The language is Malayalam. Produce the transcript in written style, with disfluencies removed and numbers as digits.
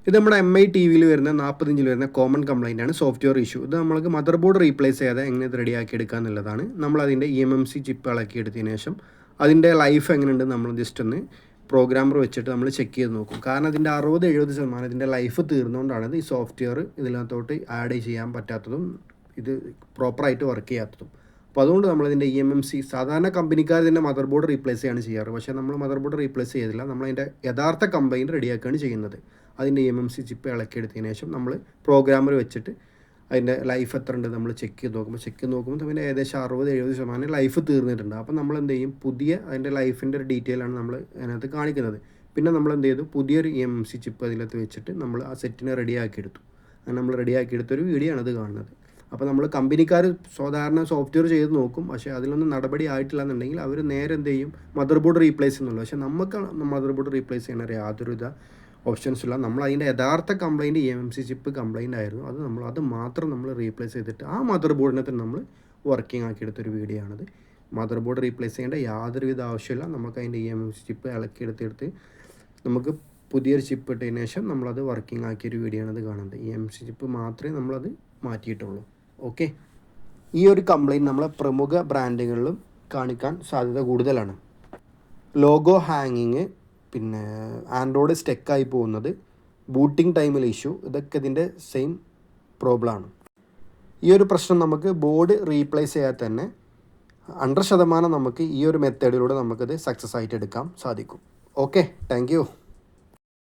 ഇത് നമ്മുടെ MI TV-യിൽ വരുന്ന 40 വരുന്ന കോമൺ കംപ്ലൈൻ്റ് ആണ്, സോഫ്റ്റ്വെയർ ഇഷ്യൂ. ഇത് നമ്മൾക്ക് മദർ ബോർഡ് റീപ്ലേസ് ചെയ്യാതെ എങ്ങനെ ഇത് റെഡിയാക്കി എടുക്കുക എന്നുള്ളതാണ്. നമ്മളതിൻ്റെ EMMC ചിപ്പ് ഇളക്കി എടുത്തതിന് ശേഷം അതിൻ്റെ ലൈഫ് എങ്ങനെയുണ്ട് നമ്മൾ ജസ്റ്റ് ഒന്ന് പ്രോഗ്രാമർ വെച്ചിട്ട് നമ്മൾ ചെക്ക് ചെയ്ത് നോക്കും. കാരണം ഇതിൻ്റെ 60-70% ഇതിൻ്റെ ലൈഫ് തീർന്നുകൊണ്ടാണ് ഈ സോഫ്റ്റ്വെയർ ഇതിനകത്തോട്ട് ആഡ് ചെയ്യാൻ പറ്റാത്തതും ഇത് പ്രോപ്പറായിട്ട് വർക്ക് ചെയ്യാത്തതും. അപ്പോൾ അതുകൊണ്ട് നമ്മളിതിൻ്റെ EMMC സാധാരണ കമ്പനിക്കാർ ഇതിൻ്റെ മദർ ബോർഡ് റീപ്ലേസ് ചെയ്യാണ് ചെയ്യാറ്. പക്ഷേ നമ്മൾ മദർ ബോർഡ് റീപ്ലേസ് ചെയ്തില്ല, നമ്മളതിൻ്റെ യഥാർത്ഥ കംപ്ലൈൻറ്റ് റെഡിയാക്കുകയാണ് ചെയ്യുന്നത്. അതിൻ്റെ EMMC ചിപ്പ് ഇളക്കിയെടുത്തതിന് ശേഷം നമ്മൾ പ്രോഗ്രാമർ വെച്ചിട്ട് അതിൻ്റെ ലൈഫ് എത്ര ഉണ്ട് നമ്മൾ ചെക്ക് ചെയ്ത് നോക്കുമ്പോൾ അതിൻ്റെ ഏകദേശം 60-70% ലൈഫ് തീർന്നിട്ടുണ്ട്. അപ്പോൾ നമ്മൾ എന്ത് ചെയ്യും, പുതിയ അതിൻ്റെ ലൈഫിൻ്റെ ഒരു ഡീറ്റെയിലാണ് നമ്മൾ അതിനകത്ത് കാണിക്കുന്നത്. പിന്നെ നമ്മൾ എന്ത് ചെയ്തു, പുതിയൊരു EMMC ചിപ്പ് അതിനകത്ത് വെച്ചിട്ട് നമ്മൾ ആ സെറ്റിനെ റെഡിയാക്കിയെടുത്തു. അങ്ങനെ നമ്മൾ റെഡിയാക്കിയെടുത്തൊരു വീഡിയോ ആണ് അത് കാണുന്നത്. അപ്പോൾ നമ്മൾ കമ്പനിക്കാർ സാധാരണ സോഫ്റ്റ്വെയർ ചെയ്ത് നോക്കും, പക്ഷേ അതിലൊന്നും നടപടി ആയിട്ടില്ല എന്നുണ്ടെങ്കിൽ അവർ നേരെ എന്ത് ചെയ്യും, മദർ ബോർഡ് റീപ്ലേസ് ചെയ്യുന്നുള്ളൂ. പക്ഷേ നമുക്ക് മദർ ബോർഡ് റീപ്ലേസ് ചെയ്യണ യാതൊരു ഓപ്ഷൻസ് ഇല്ല. നമ്മൾ അതിൻ്റെ യഥാർത്ഥ കംപ്ലൈൻറ്റ് EMMC ചിപ്പ് കംപ്ലൈൻ്റ് ആയിരുന്നു, അത് മാത്രം നമ്മൾ റീപ്ലേസ് ചെയ്തിട്ട് ആ മദർ ബോർഡിനെ തന്നെ നമ്മൾ വർക്കിംഗ് ആക്കിയെടുത്തൊരു വീഡിയോ ആണിത്. മദർ ബോർഡ് റീപ്ലേസ് ചെയ്യേണ്ട യാതൊരുവിധ ആവശ്യമില്ല. നമുക്ക് അതിൻ്റെ EMMC ചിപ്പ് ഇളക്കിയെടുത്തെടുത്ത് നമുക്ക് പുതിയൊരു ചിപ്പ് ഇട്ടതിന് ശേഷം നമ്മളത് വർക്കിംഗ് ആക്കിയൊരു വീഡിയോ ആണത് കാണുന്നത്. EMMC ചിപ്പ് മാത്രമേ നമ്മളത് മാറ്റിയിട്ടുള്ളൂ. ഓക്കെ, ഈ ഒരു കംപ്ലൈൻറ്റ് നമ്മളെ പ്രമുഖ ബ്രാൻഡുകളിലും കാണിക്കാൻ സാധ്യത കൂടുതലാണ്. ലോഗോ ഹാങ്ങിങ്, പിന്നെ ആൻഡ്രോയിഡ് സ്റ്റെക്കായി പോകുന്നത്, ബൂട്ടിംഗ് ടൈമിൽ ഇഷ്യൂ, ഇതൊക്കെ ഇതിൻ്റെ സെയിം പ്രോബ്ലമാണ്. ഈ ഒരു പ്രശ്നം നമുക്ക് ബോർഡ് റീപ്ലേസ് ചെയ്യാതെ തന്നെ 100% നമുക്ക് ഈ ഒരു മെത്തേഡിലൂടെ നമുക്കത് സക്സസ് ആയിട്ട് എടുക്കാൻ സാധിക്കും. Okay, thank you.